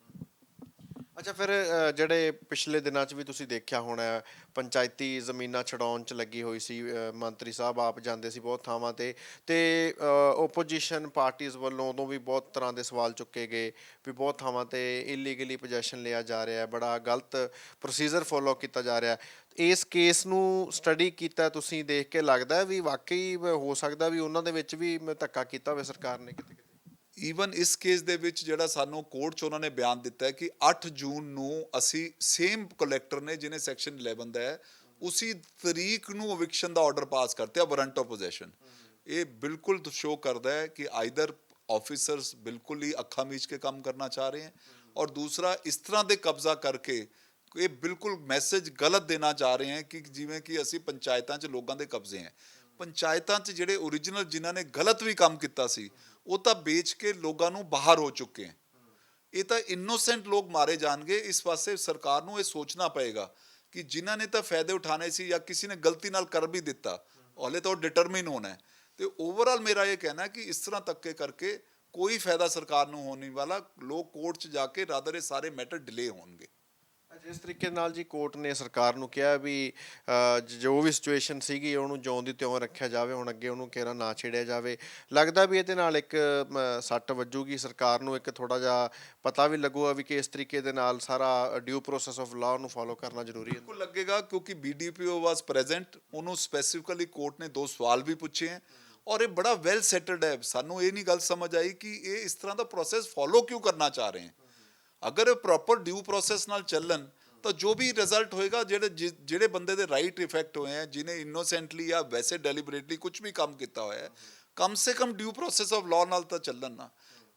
ਅੱਛਾ ਫਿਰ ਜਿਹੜੇ ਪਿਛਲੇ ਦਿਨਾਂ 'ਚ ਵੀ ਤੁਸੀਂ ਦੇਖਿਆ ਹੋਣਾ ਹੈ, ਪੰਚਾਇਤੀ ਜ਼ਮੀਨਾਂ ਛਡਾਉਣ 'ਚ ਲੱਗੀ ਹੋਈ ਸੀ, ਮੰਤਰੀ ਸਾਹਿਬ ਆਪ ਜਾਂਦੇ ਸੀ ਬਹੁਤ ਥਾਵਾਂ ਤੇ ਓਪੋਜੀਸ਼ਨ ਪਾਰਟੀਆਂ ਵੱਲੋਂ ਉਦੋਂ ਵੀ ਬਹੁਤ ਤਰ੍ਹਾਂ ਦੇ ਸਵਾਲ ਚੁੱਕੇ ਗਏ ਵੀ ਬਹੁਤ ਥਾਵਾਂ ਤੇ ਇਲੀਗਲੀ ਪੋਜੈਸ਼ਨ ਲਿਆ ਜਾ ਰਿਹਾ ਹੈ, ਬੜਾ ਗਲਤ ਪ੍ਰੋਸੀਜਰ ਫੋਲੋ ਕੀਤਾ ਜਾ ਰਿਹਾ ਹੈ। ਇਸ ਕੇਸ ਨੂੰ ਸਟੱਡੀ ਕੀਤਾ ਤੁਸੀਂ, ਦੇਖ ਕੇ ਲੱਗਦਾ ਹੈ ਵੀ ਵਾਕਈ ਹੋ ਸਕਦਾ ਵੀ ਉਹਨਾਂ ਦੇ ਵਿੱਚ ਵੀ ਧੱਕਾ ਕੀਤਾ ਹੋਵੇ ਸਰਕਾਰ ਨੇ ਕਿਤੇ ਕਿਤੇ। ਈਵਨ ਇਸ ਕੇਸ ਦੇ ਵਿੱਚ ਜਿਹੜਾ ਸਾਨੂੰ ਕੋਰਟ 'ਚ ਉਹਨਾਂ ਨੇ ਬਿਆਨ ਦਿੱਤਾ ਹੈ ਕਿ 8 ਜੂਨ ਨੂੰ ਅਸੀਂ ਸੇਮ ਕਲੈਕਟਰ ਨੇ ਜਿਹਨੇ ਸੈਕਸ਼ਨ 11 ਦਾ ਹੈ ਉसी ਤਰੀਕ ਨੂੰ eviction ਦਾ ਆਰਡਰ ਪਾਸ ਕਰਤੇ ਆ ਵਾਰੰਟ ਆਫ ਪੋਜੈਸ਼ਨ। ਇਹ ਬਿਲਕੁਲ ਸ਼ੋ ਕਰਦਾ ਹੈ ਕਿ ਆਈਦਰ ऑफिसर्स ਬਿਲਕੁਲ ਹੀ ਅੱਖਾਂ ਮੀਚ ਕੇ ਕੰਮ ਕਰਨਾ ਚਾਹ ਰਹੇ हैं और दूसरा ਇਸ ਤਰ੍ਹਾਂ ਦੇ ਕਬਜ਼ਾ ਕਰਕੇ ਇਹ ਬਿਲਕੁਲ ਮੈਸੇਜ ਗਲਤ ਦੇਣਾ ਚਾਹ ਰਹੇ हैं ਕਿ ਜਿਵੇਂ ਕਿ ਅਸੀਂ ਪੰਚਾਇਤਾਂ 'ਚ ਲੋਕਾਂ ਦੇ ਕਬਜ਼ੇ ਹੈ। ਪੰਚਾਇਤਾਂ 'ਚ ਜਿਹੜੇ ਓਰੀਜਨਲ ਜਿਨ੍ਹਾਂ ਨੇ ਗਲਤ ਵੀ ਕੰਮ ਕੀਤਾ ਸੀ ਉਹ ਤਾਂ ਵੇਚ ਕੇ ਲੋਕਾਂ ਨੂੰ ਬਾਹਰ ਹੋ ਚੁੱਕੇ ਹੈ। ਇਹ ਤਾਂ ਇਨੋਸੈਂਟ ਲੋਕ ਮਾਰੇ ਜਾਣਗੇ। ਇਸ ਵਾਸਤੇ ਸਰਕਾਰ ਨੂੰ ਇਹ ਸੋਚਣਾ ਪਏਗਾ ਕਿ ਜਿਨ੍ਹਾਂ ਨੇ ਤਾਂ ਫਾਇਦੇ ਉਠਾਣੇ ਸੀ ਜਾਂ ਕਿਸੇ ਨੇ ਗਲਤੀ ਨਾਲ ਕਰ ਵੀ ਦਿੱਤਾ ਹਲੇ ਤਾਂ ਉਹ ਡਿਟਰਮਿਨ ਹੋਣਾ ਹੈ। ਤੇ ਓਵਰਆਲ ਮੇਰਾ ਇਹ ਕਹਿਣਾ ਕਿ ਇਸ ਤਰ੍ਹਾਂ ਧੱਕੇ ਕਰਕੇ ਕੋਈ ਫਾਇਦਾ ਸਰਕਾਰ ਨੂੰ ਹੋਣ ਨਹੀਂ ਵਾਲਾ। ਲੋਕ ਕੋਰਟ 'ਚ ਜਾ ਕੇ ਰਾਦਰ ਇਹ ਸਾਰੇ ਮੈਟਰ ਡਿਲੇ ਹੋਣਗੇ। ਜਿਸ ਤਰੀਕੇ ਨਾਲ ਜੀ ਕੋਰਟ ਨੇ ਸਰਕਾਰ ਨੂੰ ਕਿਹਾ ਵੀ ਜੋ ਵੀ ਸਿਚੁਏਸ਼ਨ ਸੀਗੀ ਉਹਨੂੰ ਜਿਉਂ ਦੀ ਤਿਉਂ ਰੱਖਿਆ ਜਾਵੇ, ਹੁਣ ਅੱਗੇ ਉਹਨੂੰ ਕਿਹੜਾ ਨਾ ਛੇੜਿਆ ਜਾਵੇ, ਲੱਗਦਾ ਵੀ ਇਹਦੇ ਨਾਲ ਇੱਕ ਸੱਟ ਵੱਜੂਗੀ ਸਰਕਾਰ ਨੂੰ, ਇੱਕ ਥੋੜਾ ਜਿਹਾ ਪਤਾ ਵੀ ਲੱਗੂਗਾ ਵੀ ਕਿ ਇਸ ਤਰੀਕੇ ਦੇ ਨਾਲ ਸਾਰਾ ਡਿਊ ਪ੍ਰੋਸੈਸ ਆਫ ਲਾਅ ਨੂੰ ਫੋਲੋ ਕਰਨਾ ਜ਼ਰੂਰੀ ਹੈ। ਬਿਲਕੁਲ ਲੱਗੇਗਾ ਕਿਉਂਕਿ ਬੀਡੀਪੀਓ ਵਾਸ ਪ੍ਰੈਜ਼ੈਂਟ, ਉਹਨੂੰ ਸਪੈਸੀਫਿਕਲੀ ਕੋਰਟ ਨੇ 2 ਸਵਾਲ ਵੀ ਪੁੱਛੇ ਹੈ ਔਰ ਇਹ ਬੜਾ ਵੈਲ ਸੈਟਲਡ ਹੈ। ਸਾਨੂੰ ਇਹ ਨਹੀਂ ਗੱਲ ਸਮਝ ਆਈ ਕਿ ਇਹ ਇਸ ਤਰ੍ਹਾਂ ਦਾ ਪ੍ਰੋਸੈਸ ਫੋਲੋ ਕਿਉਂ ਕਰਨਾ ਚਾਹ ਰਹੇ ਹੈ। ਅਗਰ ਇਹ ਪ੍ਰੋਪਰ ਡਿਊ ਪ੍ਰੋਸੈਸ ਨਾਲ ਚੱਲਣ ਤਾਂ ਜੋ ਵੀ ਰਿਜ਼ਲਟ ਹੋਏਗਾ, ਜਿਹੜੇ ਬੰਦੇ ਦੇ ਰਾਈਟ ਇਫੈਕਟ ਹੋਏ ਹੈ, ਜਿਹਨੇ ਇਨੋਸੈਂਟਲੀ ਜਾਂ ਵੈਸੇ ਡੈਲੀਬਰੇਟਲੀ ਕੁਝ ਵੀ ਕੰਮ ਕੀਤਾ ਹੋਇਆ ਹੈ, ਕਮ ਸੇ ਕਮ ਡਿਊ ਪ੍ਰੋਸੈਸ ਆਫ ਲਾਅ ਨਾਲ ਤਾਂ ਚੱਲਣ ਨਾ।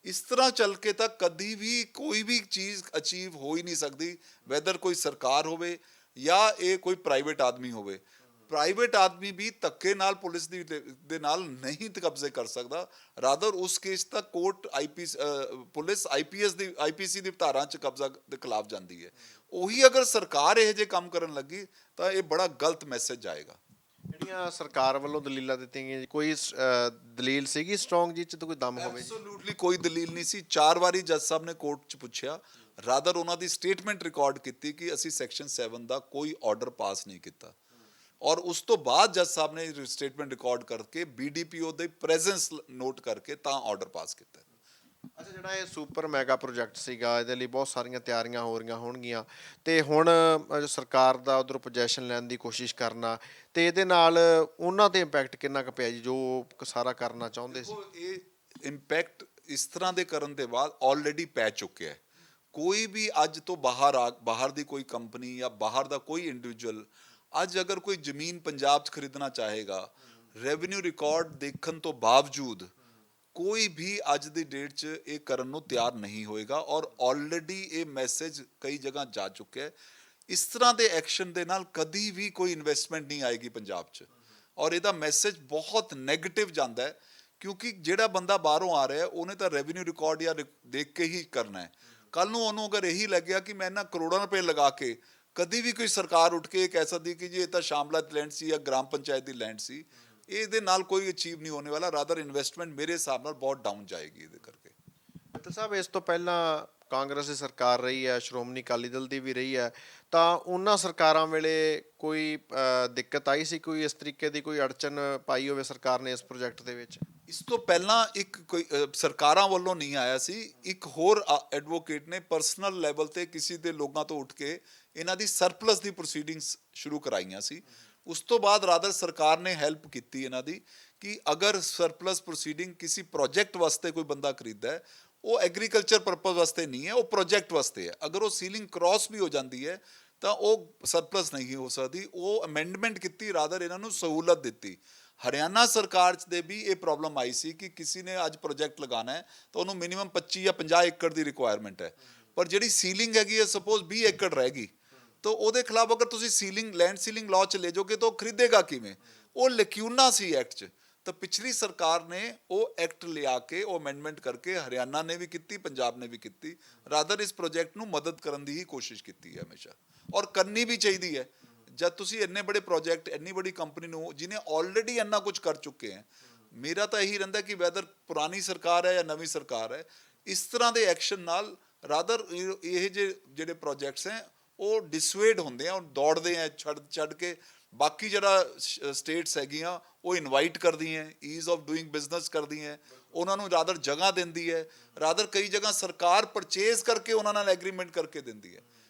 ਇਸ ਤਰ੍ਹਾਂ ਚੱਲ ਕੇ ਤਾਂ ਕਦੀ ਵੀ ਕੋਈ ਵੀ ਚੀਜ਼ ਅਚੀਵ ਹੋ ਹੀ ਨਹੀਂ ਸਕਦੀ, ਵੈਦਰ ਕੋਈ ਸਰਕਾਰ ਹੋਵੇ ਜਾਂ ਇਹ ਕੋਈ ਪ੍ਰਾਈਵੇਟ ਆਦਮੀ ਹੋਵੇ। ਪ੍ਰਾਈਵੇਟ ਆਦਮੀ ਵੀ ਧੱਕੇ ਨਾਲ ਪੁਲਿਸ ਦੇ ਨਾਲ ਨਹੀਂ ਕਬਜ਼ੇ ਕਰ ਸਕਦਾ। ਰਾਦਰ ਉਸ ਕੇਸ ਤਾਂ ਕੋਰਟ ਪੁਲਿਸ ਆਈਪੀਸੀ ਦੀ ਧਾਰਾ 'ਚ ਕਬਜ਼ਾ ਦੇ ਖਿਲਾਫ ਜਾਂਦੀ ਹੈ। ਉਹੀ ਅਗਰ ਸਰਕਾਰ ਇਹ ਜੇ ਕੰਮ ਕਰਨ ਲੱਗੀ ਤਾਂ ਇਹ ਬੜਾ ਗਲਤ ਮੈਸੇਜ ਆਏਗਾ। ਜਿਹੜੀਆਂ ਸਰਕਾਰ ਵੱਲੋਂ ਦਲੀਲਾਂ ਦਿੱਤੀਆਂ ਗਈਆਂ ਜੀ, ਕੋਈ ਦਲੀਲ ਸੀਗੀ ਸਟਰੋਂਗ ਜੀ ਚ ਤਾਂ ਕੋਈ ਦਮ ਹੋਵੇ ਜੀ? ਐਬਸੋਲੂਟਲੀ ਕੋਈ ਦਲੀਲ ਨਹੀਂ ਸੀ। 4 ਵਾਰੀ ਜੱਜ ਸਾਹਿਬ ਨੇ ਕੋਰਟ 'ਚ ਪੁੱਛਿਆ, ਰਾਦਰ ਉਹਨਾਂ ਦੀ ਸਟੇਟਮੈਂਟ ਰਿਕਾਰਡ ਕੀਤੀ ਕਿ ਅਸੀਂ ਸੈਕਸ਼ਨ 7 ਦਾ ਕੋਈ ਆਰਡਰ ਪਾਸ ਨਹੀਂ ਕੀਤਾ ਔਰ ਉਸ ਤੋਂ ਬਾਅਦ ਜੱਜ ਸਾਹਿਬ ਨੇ ਸਟੇਟਮੈਂਟ ਰਿਕਾਰਡ ਕਰਕੇ ਬੀਡੀਪੀਓ ਦੇ ਪ੍ਰੈਜ਼ੈਂਸ ਨੋਟ ਕਰਕੇ ਤਾਂ ਆਰਡਰ ਪਾਸ ਕੀਤਾ। ਅੱਛਾ, ਜਿਹੜਾ ਇਹ ਸੁਪਰ ਮੈਗਾ ਪ੍ਰੋਜੈਕਟ ਸੀਗਾ ਇਹਦੇ ਲਈ ਬਹੁਤ ਸਾਰੀਆਂ ਤਿਆਰੀਆਂ ਹੋ ਰਹੀਆਂ ਹੋਣਗੀਆਂ ਤੇ ਹੁਣ ਸਰਕਾਰ ਦਾ ਉਧਰ ਪੋਜੈਸ਼ਨ ਲੈਣ ਦੀ ਕੋਸ਼ਿਸ਼ ਕਰਨਾ ਤੇ ਇਹਦੇ ਨਾਲ ਉਹਨਾਂ ਤੇ ਇੰਪੈਕਟ ਕਿੰਨਾ ਕੁ ਪਿਆ ਜੀ ਜੋ ਸਾਰਾ ਕਰਨਾ ਚਾਹੁੰਦੇ ਸੀ? ਇਹ ਇੰਪੈਕਟ ਇਸ ਤਰ੍ਹਾਂ ਦੇ ਕਰਨ ਦੇ ਬਾਅਦ ਆਲਰੇਡੀ ਪੈ ਚੁੱਕਿਆ ਹੈ। ਕੋਈ ਵੀ ਅੱਜ ਤੋਂ ਬਾਹਰ ਦੀ ਕੋਈ ਕੰਪਨੀ ਜਾਂ ਬਾਹਰ ਦਾ ਕੋਈ ਇੰਡੀਵਿਜੂਅਲ ਅੱਜ ਅਗਰ ਕੋਈ ਜ਼ਮੀਨ ਪੰਜਾਬ 'ਚ ਖਰੀਦਣਾ ਚਾਹੇਗਾ, ਰੈਵਨਿਊ ਰਿਕਾਰਡ ਦੇਖਣ ਤੋਂ ਬਾਵਜੂਦ ਕੋਈ ਵੀ ਅੱਜ ਦੀ ਡੇਟ 'ਚ ਇਹ ਕਰਨ ਨੂੰ ਤਿਆਰ ਨਹੀਂ ਹੋਏਗਾ ਔਰ ਆਲਰੇਡੀ ਇਹ ਮੈਸੇਜ ਕਈ ਜਗ੍ਹਾ ਜਾ ਚੁੱਕਿਆ ਹੈ। ਇਸ ਤਰ੍ਹਾਂ ਦੇ ਐਕਸ਼ਨ ਦੇ ਨਾਲ ਕਦੀ ਵੀ ਕੋਈ ਇਨਵੈਸਟਮੈਂਟ ਨਹੀਂ ਆਏਗੀ ਪੰਜਾਬ 'ਚ ਔਰ ਇਹਦਾ ਮੈਸੇਜ ਬਹੁਤ ਨੈਗੇਟਿਵ ਜਾਂਦਾ ਹੈ ਕਿਉਂਕਿ ਜਿਹੜਾ ਬੰਦਾ ਬਾਹਰੋਂ ਆ ਰਿਹਾ ਉਹਨੇ ਤਾਂ ਰੈਵਨਿਊ ਰਿਕਾਰਡ ਜਾਂ ਦੇਖ ਕੇ ਹੀ ਕਰਨਾ ਹੈ। ਕੱਲ ਨੂੰ ਉਹਨੂੰ ਅਗਰ ਇਹੀ ਲੱਗਿਆ ਕਿ ਮੈਂ ਇਹਨਾਂ ਕਰੋੜਾਂ ਰੁਪਏ ਲਗਾ ਕੇ, ਕਦੀ ਵੀ ਕੋਈ ਸਰਕਾਰ ਉੱਠ ਕੇ ਇਹ ਕਹਿ ਸਕਦੀ ਕਿ ਜੀ ਇਹ ਤਾਂ ਸ਼ਾਮਲਾ ਲੈਂਡ ਸੀ ਜਾਂ ਗ੍ਰਾਮ ਪੰਚਾਇਤ ਦੀ ਲੈਂਡ ਸੀ, ਇਹਦੇ ਨਾਲ ਕੋਈ ਅਚੀਵ ਨਹੀਂ ਹੋਣੇ ਵਾਲਾ। ਰਾਦਰ ਇਨਵੈਸਟਮੈਂਟ ਮੇਰੇ ਹਿਸਾਬ ਨਾਲ ਬਹੁਤ ਡਾਊਨ ਜਾਏਗੀ ਇਹਦੇ ਕਰਕੇ। ਮਿੱਤਲ ਸਾਹਿਬ, ਇਸ ਤੋਂ ਪਹਿਲਾਂ ਕਾਂਗਰਸ ਦੀ ਸਰਕਾਰ ਰਹੀ ਹੈ, ਸ਼੍ਰੋਮਣੀ ਅਕਾਲੀ ਦਲ ਦੀ ਵੀ ਰਹੀ ਹੈ, ਤਾਂ ਉਹਨਾਂ ਸਰਕਾਰਾਂ ਵੇਲੇ ਕੋਈ ਦਿੱਕਤ ਆਈ ਸੀ, ਕੋਈ ਇਸ ਤਰੀਕੇ ਦੀ ਕੋਈ ਅੜਚਨ ਪਾਈ ਹੋਵੇ ਸਰਕਾਰ ਨੇ ਇਸ ਪ੍ਰੋਜੈਕਟ ਦੇ ਵਿੱਚ? ਇਸ ਤੋਂ ਪਹਿਲਾਂ ਇੱਕ ਕੋਈ ਸਰਕਾਰਾਂ ਵੱਲੋਂ ਨਹੀਂ ਆਇਆ ਸੀ। ਇੱਕ ਹੋਰ ਐਡਵੋਕੇਟ ਨੇ ਪਰਸਨਲ ਲੈਵਲ ਤੇ ਕਿਸੇ ਦੇ ਲੋਕਾਂ ਤੋਂ ਉੱਠ ਕੇ ਇਹਨਾਂ ਦੀ ਸਰਪਲਸ ਦੀ ਪ੍ਰੋਸੀਡਿੰਗਸ ਸ਼ੁਰੂ ਕਰਾਈਆਂ ਸੀ। ਉਸ ਤੋਂ ਬਾਅਦ ਰਾਦਰ ਸਰਕਾਰ ਨੇ ਹੈਲਪ ਕੀਤੀ ਇਹਨਾਂ ਦੀ ਕਿ ਅਗਰ ਸਰਪਲਸ ਪ੍ਰੋਸੀਡਿੰਗ ਕਿਸੇ ਪ੍ਰੋਜੈਕਟ ਵਾਸਤੇ ਕੋਈ ਬੰਦਾ ਖਰੀਦਦਾ ਹੈ, ਉਹ ਐਗਰੀਕਲਚਰ ਪਰਪਸ ਵਾਸਤੇ ਨਹੀਂ ਹੈ, ਉਹ ਪ੍ਰੋਜੈਕਟ ਵਾਸਤੇ ਹੈ। ਅਗਰ ਉਹ ਸੀਲਿੰਗ ਕ੍ਰਾਸ ਵੀ ਹੋ ਜਾਂਦੀ ਹੈ ਤਾਂ ਉਹ ਸਰਪਲਸ ਨਹੀਂ ਹੋ ਸਕਦੀ। ਉਹ ਅਮੈਂਡਮੈਂਟ ਕੀਤੀ, ਰਾਦਰ ਇਹਨਾਂ ਨੂੰ ਸਹੂਲਤ ਦਿੱਤੀ। ਹਰਿਆਣਾ ਸਰਕਾਰ 'ਚ ਦੇ ਵੀ ਇਹ ਪ੍ਰੋਬਲਮ ਆਈ ਸੀ ਕਿ ਕਿਸੇ ਨੇ ਅੱਜ ਪ੍ਰੋਜੈਕਟ ਲਗਾਉਣਾ ਹੈ ਤਾਂ ਉਹਨੂੰ ਮਿਨੀਮਮ 25 ਜਾਂ 50 ਏਕੜ ਦੀ ਰਿਕੁਆਇਰਮੈਂਟ ਹੈ, ਪਰ ਜਿਹੜੀ ਸੀਲਿੰਗ ਹੈਗੀ ਹੈ ਸਪੋਜ਼ 20 ਏਕੜ ਰਹਿ ਗਈ ਤਾਂ ਉਹਦੇ ਖਿਲਾਫ ਅਗਰ ਤੁਸੀਂ ਲੈਂਡ ਸੀਲਿੰਗ ਲਾਅ 'ਚ ਲੈ ਜਾਓਗੇ ਤਾਂ ਉਹ ਖਰੀਦੇਗਾ ਕਿਵੇਂ? ਉਹ ਲਕਿਊਨਾ ਸੀ ਐਕਟ 'ਚ। ਤਾਂ ਪਿਛਲੀ ਸਰਕਾਰ ਨੇ ਉਹ ਐਕਟ ਲਿਆ ਕੇ ਉਹ ਅਮੈਂਡਮੈਂਟ ਕਰਕੇ, ਹਰਿਆਣਾ ਨੇ ਵੀ ਕੀਤੀ, ਪੰਜਾਬ ਨੇ ਵੀ ਕੀਤੀ, ਰਾਦਰ ਇਸ ਪ੍ਰੋਜੈਕਟ ਨੂੰ ਮਦਦ ਕਰਨ ਦੀ ਹੀ ਕੋਸ਼ਿਸ਼ ਕੀਤੀ ਹੈ ਹਮੇਸ਼ਾ ਔਰ ਕਰਨੀ ਵੀ ਚਾਹੀਦੀ ਹੈ। ਜਦ ਤੁਸੀਂ ਇੰਨੇ ਬੜੇ ਪ੍ਰੋਜੈਕਟ, ਇੰਨੀ ਬੜੀ ਕੰਪਨੀ ਨੂੰ ਜਿਹਨੇ ਆਲਰੇਡੀ ਇੰਨਾ ਕੁਝ ਕਰ ਚੁੱਕੇ ਹੈ, ਮੇਰਾ ਤਾਂ ਇਹੀ ਰਹਿੰਦਾ ਕਿ ਵੈਦਰ ਪੁਰਾਣੀ ਸਰਕਾਰ ਹੈ ਜਾਂ ਨਵੀਂ ਸਰਕਾਰ ਹੈ, ਇਸ ਤਰ੍ਹਾਂ ਦੇ ਐਕਸ਼ਨ ਨਾਲ ਰਾਦਰ ਇਹ ਜਿਹੜੇ ਪ੍ਰੋਜੈਕਟਸ ਹੈ ਉਹ ਡਿਸੂਏਡ ਹੁੰਦੇ ਆ, ਉਹ ਦੌੜਦੇ ਆ ਛੱਡ ਕੇ ਬਾਕੀ ਜਿਹੜਾ ਸਟੇਟਸ ਹੈਗੀਆਂ ਉਹ ਇਨਵਾਈਟ ਕਰਦੀਆਂ, ਈਜ਼ ਆਫ ਡੂਇੰਗ ਬਿਜ਼ਨਸ ਕਰਦੀਆਂ, ਉਹਨਾਂ ਨੂੰ ਰਾਦਰ ਜਗ੍ਹਾ ਦਿੰਦੀ ਹੈ, ਰਾਦਰ ਕਈ ਜਗ੍ਹਾ ਸਰਕਾਰ ਪਰਚੇਜ਼ ਕਰਕੇ ਉਹਨਾਂ ਨਾਲ ਐਗਰੀਮੈਂਟ ਕਰਕੇ ਦਿੰਦੀ ਹੈ।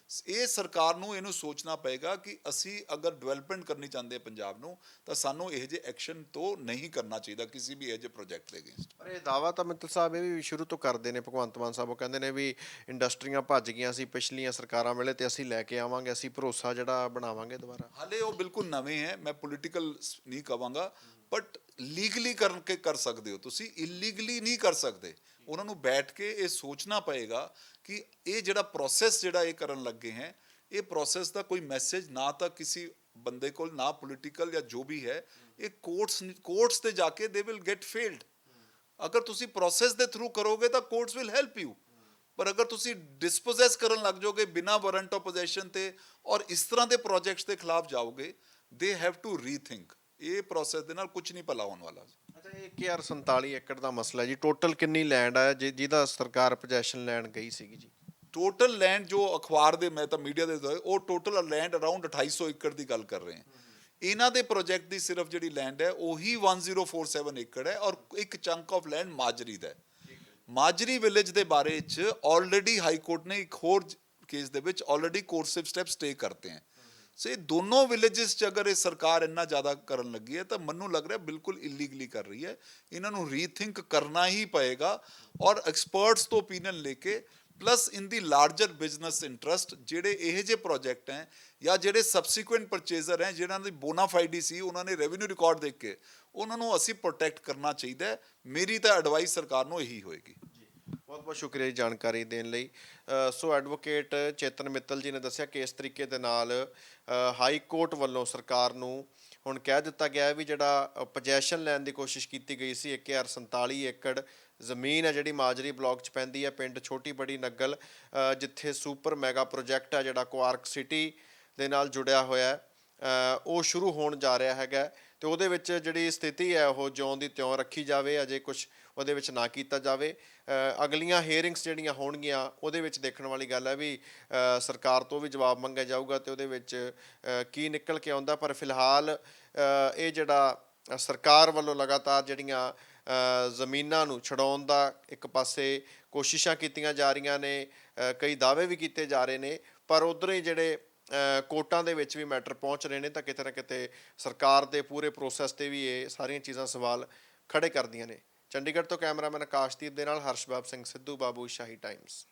ਇਹ ਸਰਕਾਰ ਨੂੰ ਇਹਨੂੰ ਸੋਚਣਾ ਪਏਗਾ ਕਿ ਅਸੀਂ ਅਗਰ ਡਿਵੈਲਪਮੈਂਟ ਕਰਨੀ ਚਾਹੁੰਦੇ ਹਾਂ ਪੰਜਾਬ ਨੂੰ ਤਾਂ ਸਾਨੂੰ ਇਹੋ ਜਿਹੇ ਐਕਸ਼ਨ ਤੋਂ ਨਹੀਂ ਕਰਨਾ ਚਾਹੀਦਾ ਕਿਸੇ ਵੀ ਇਹੋ ਜਿਹੇ ਪ੍ਰੋਜੈਕਟ ਦੇ ਅਗੇਂਸਟ। ਪਰ ਇਹ ਦਾਅਵਾ ਤਾਂ ਮਿੱਤਲ ਸਾਹਿਬ ਇਹ ਵੀ ਸ਼ੁਰੂ ਤੋਂ ਕਰਦੇ ਨੇ ਭਗਵੰਤ ਮਾਨ ਸਾਹਿਬ, ਉਹ ਕਹਿੰਦੇ ਨੇ ਵੀ ਇੰਡਸਟਰੀਆਂ ਭੱਜ ਗਈਆਂ ਸੀ ਪਿਛਲੀਆਂ ਸਰਕਾਰਾਂ ਵੇਲੇ ਤੇ ਅਸੀਂ ਲੈ ਕੇ ਆਵਾਂਗੇ, ਅਸੀਂ ਭਰੋਸਾ ਜਿਹੜਾ ਬਣਾਵਾਂਗੇ ਦੁਬਾਰਾ। ਹਾਲੇ ਉਹ ਬਿਲਕੁਲ ਨਵੇਂ ਹੈ, ਮੈਂ ਪੋਲੀਟੀਕਲ ਨਹੀਂ ਕਹਾਂਗਾ, ਬਟ ਲੀਗਲੀ ਕਰਕੇ ਕਰ ਸਕਦੇ ਹੋ ਤੁਸੀਂ, ਇਲੀਗਲੀ ਨਹੀਂ ਕਰ ਸਕਦੇ। ਉਹਨਾਂ ਨੂੰ ਬੈਠ ਕੇ ਇਹ ਸੋਚਣਾ ਪਏਗਾ ਕਿ ਇਹ ਜਿਹੜਾ ਪ੍ਰੋਸੈਸ ਜਿਹੜਾ ਇਹ ਕਰਨ ਲੱਗੇ ਹੈ, ਇਹ ਪ੍ਰੋਸੈਸ ਦਾ ਕੋਈ ਮੈਸੇਜ ਨਾ ਤਾਂ ਕਿਸੇ ਬੰਦੇ ਕੋਲ, ਨਾ ਪੋਲੀਟੀਕਲ ਜਾਂ ਜੋ ਵੀ ਹੈ, ਇਹ ਕੋਰਟਸ ਤੇ ਜਾ ਕੇ ਦੇ ਵਿਲ ਗੈਟ ਫੇਲਡ। ਅਗਰ ਤੁਸੀਂ ਪ੍ਰੋਸੈਸ ਦੇ ਥਰੂ ਕਰੋਗੇ ਤਾਂ ਕੋਰਟਸ ਵਿਲ ਹੈਲਪ ਯੂ, ਪਰ ਅਗਰ ਤੁਸੀਂ ਡਿਸਪੋਜ਼ੈਸ ਕਰਨ ਲੱਗ ਜਾਓਗੇ ਬਿਨਾ ਵਾਰੰਟ ਆਫ ਪੋਜੈਸ਼ਨ ਤੇ ਔਰ ਇਸ ਤਰ੍ਹਾਂ ਦੇ ਪ੍ਰੋਜੈਕਟਸ ਦੇ ਖਿਲਾਫ ਜਾਓਗੇ, ਦੇ ਹੈਵ ਟੂ ਰੀਥਿੰਕ। ਇਹ ਪ੍ਰੋਸੈਸ ਦੇ ਨਾਲ ਕੁਝ ਨਹੀਂ ਭਲਾ ਹੋਣ ਵਾਲਾ। ਅੱਛਾ, ਇਹ 1047 ਏਕੜ ਦਾ ਮਸਲਾ ਜੀ, ਟੋਟਲ ਕਿੰਨੀ ਲੈਂਡ ਹੈ ਜਿਹਦਾ ਸਰਕਾਰ ਪੋਜੈਸ਼ਨ ਲੈਣ ਗਈ ਸੀਗੀ ਜੀ? ਟੋਟਲ ਲੈਂਡ ਜੋ ਅਖਬਾਰ ਦੇ, ਮੈਂ ਤਾਂ ਮੀਡੀਆ ਦੇ, ਉਹ ਟੋਟਲ ਲੈਂਡ ਅਰਾਊਂਡ 2800 ਏਕੜ ਦੀ ਗੱਲ ਕਰ ਰਹੇ ਹਾਂ। ਇਹਨਾਂ ਦੇ ਪ੍ਰੋਜੈਕਟ ਦੀ ਸਿਰਫ ਜਿਹੜੀ ਲੈਂਡ ਹੈ ਉਹੀ 1047 ਏਕੜ ਹੈ, ਔਰ ਇੱਕ ਚੰਕ ਆਫ ਲੈਂਡ ਮਾਜਰੀ ਦਾ ਹੈ। ਮਾਜਰੀ ਵਿਲੇਜ ਦੇ ਬਾਰੇ 'ਚ ਆਲਰੇਡੀ ਹਾਈ ਕੋਰਟ ਨੇ ਇੱਕ ਹੋਰ ਕੇਸ ਦੇ ਵਿੱਚ ਆਲਰੇਡੀ ਕੋਰਸਿਵ ਸਟੈਪ ਸਟੇ ਕਰਤੇ ਹੈ। ਸੋ ਇਹ ਦੋਨੋਂ ਵਿਲੇजेस 'ਚ ਅਗਰ ਇਹ ਸਰਕਾਰ ਇੰਨਾ ਜ਼ਿਆਦਾ ਕਰਨ ਲੱਗੀ ਹੈ ਤਾਂ ਮੈਨੂੰ ਲੱਗ ਰਿਹਾ ਬਿਲਕੁਲ ਇਲੀਗਲੀ ਕਰ ਰਹੀ ਹੈ। ਇਹਨਾਂ ਨੂੰ ਰੀਥਿੰਕ ਕਰਨਾ ਹੀ ਪਏਗਾ ਔਰ ਐਕਸਪਰਟਸ ਤੋਂ ਓਪੀਨੀਅਨ ਲੈ ਕੇ, ਪਲੱਸ ਇਨ ਦੀ ਲਾਰਜਰ ਬਿਜ਼ਨਸ ਇੰਟਰਸਟ, ਜਿਹੜੇ ਇਹੋ ਜਿਹੇ ਪ੍ਰੋਜੈਕਟ ਹੈ ਜਾਂ ਜਿਹੜੇ ਸਬਸੀਕੁਐਂਟ ਪਰਚੇਜ਼ਰ ਹੈ ਜਿਹਨਾਂ ਦੀ ਬੋਨਾਫਾਈਡੀ ਸੀ, ਉਹਨਾਂ ਨੇ ਰੈਵਨਿਊ ਰਿਕਾਰਡ ਦੇਖ ਕੇ ਉਹਨਾਂ ਨੂੰ ਅਸੀਂ ਪ੍ਰੋਟੈਕਟ ਕਰਨਾ ਚਾਹੀਦਾ ਹੈ। ਮੇਰੀ ਤਾਂ ਐਡਵਾਈਸ ਸਰਕਾਰ ਨੂੰ ਇਹੀ ਹੋਏਗੀ। ਬਹੁਤ ਬਹੁਤ ਸ਼ੁਕਰੀਆ ਜੀ ਜਾਣਕਾਰੀ ਦੇਣ ਲਈ। ਸੋ ਐਡਵੋਕੇਟ ਚੇਤਨ ਮਿੱਤਲ ਜੀ ਨੇ ਦੱਸਿਆ ਕਿ ਇਸ ਤਰੀਕੇ ਦੇ ਨਾਲ ਹਾਈ ਕੋਰਟ ਵੱਲੋਂ ਸਰਕਾਰ ਨੂੰ ਹੁਣ ਕਹਿ ਦਿੱਤਾ ਗਿਆ ਹੈ ਵੀ ਜਿਹੜਾ ਪੋਜੈਸ਼ਨ ਲੈਣ ਦੀ ਕੋਸ਼ਿਸ਼ ਕੀਤੀ ਗਈ ਸੀ 1047 ਏਕੜ ਜ਼ਮੀਨ ਹੈ ਜਿਹੜੀ ਮਾਜਰੀ ਬਲਾਕ 'ਚ ਪੈਂਦੀ ਹੈ, ਪਿੰਡ ਛੋਟੀ ਬੜੀ ਨੰਗਲ, ਜਿੱਥੇ ਸੁਪਰ ਮੈਗਾ ਪ੍ਰੋਜੈਕਟ ਹੈ ਜਿਹੜਾ ਕੁਆਰਕ ਸਿਟੀ ਦੇ ਨਾਲ ਜੁੜਿਆ ਹੋਇਆ ਉਹ ਸ਼ੁਰੂ ਹੋਣ ਜਾ ਰਿਹਾ ਹੈਗਾ, ਤੇ ਉਹਦੇ ਵਿੱਚ ਜਿਹੜੀ ਸਥਿਤੀ ਹੈ ਉਹ ਜਿਉਂ ਦੀ ਤਿਉਂ ਰੱਖੀ ਜਾਵੇ, ਅਜੇ ਕੁਝ ਉਹਦੇ ਵਿੱਚ ਨਾ ਕੀਤਾ ਜਾਵੇ। ਅਗਲੀਆਂ ਹੀਅਰਿੰਗਸ ਜਿਹੜੀਆਂ ਹੋਣਗੀਆਂ ਉਹਦੇ ਵਿੱਚ ਦੇਖਣ ਵਾਲੀ ਗੱਲ ਹੈ ਵੀ ਸਰਕਾਰ ਤੋਂ ਵੀ ਜਵਾਬ ਮੰਗਿਆ ਜਾਊਗਾ ਤੇ ਉਹਦੇ ਵਿੱਚ ਕੀ ਨਿਕਲ ਕੇ ਆਉਂਦਾ। ਪਰ ਫਿਲਹਾਲ ਇਹ ਜਿਹੜਾ ਸਰਕਾਰ ਵੱਲੋਂ ਲਗਾਤਾਰ ਜਿਹੜੀਆਂ ਜ਼ਮੀਨਾਂ ਨੂੰ ਛਡਾਉਣ ਦਾ ਇੱਕ ਪਾਸੇ ਕੋਸ਼ਿਸ਼ਾਂ ਕੀਤੀਆਂ ਜਾ ਰਹੀਆਂ ਨੇ, ਕਈ ਦਾਅਵੇ ਵੀ ਕੀਤੇ ਜਾ ਰਹੇ ਨੇ, ਪਰ ਉੱਧਰ ਹੀ ਜਿਹੜੇ ਕੋਰਟਾਂ ਦੇ ਵਿੱਚ ਵੀ ਮੈਟਰ ਪਹੁੰਚ ਰਹੇ ਨੇ ਤਾਂ ਕਿਤੇ ਨਾ ਕਿਤੇ ਸਰਕਾਰ ਦੇ ਪੂਰੇ ਪ੍ਰੋਸੈਸ ਤੇ ਵੀ ਇਹ ਸਾਰੀਆਂ ਚੀਜ਼ਾਂ ਸਵਾਲ ਖੜੇ ਕਰਦੀਆਂ ਨੇ। ਚੰਡੀਗੜ੍ਹ ਤੋਂ ਕੈਮਰਾਮੈਨ ਆਕਾਸ਼ਦੀਪ ਦੇ ਨਾਲ ਹਰਸ਼ਬਾਬ ਸਿੰਘ ਸਿੱਧੂ, ਬਾਬੂ ਸ਼ਾਹੀ ਟਾਈਮਸ।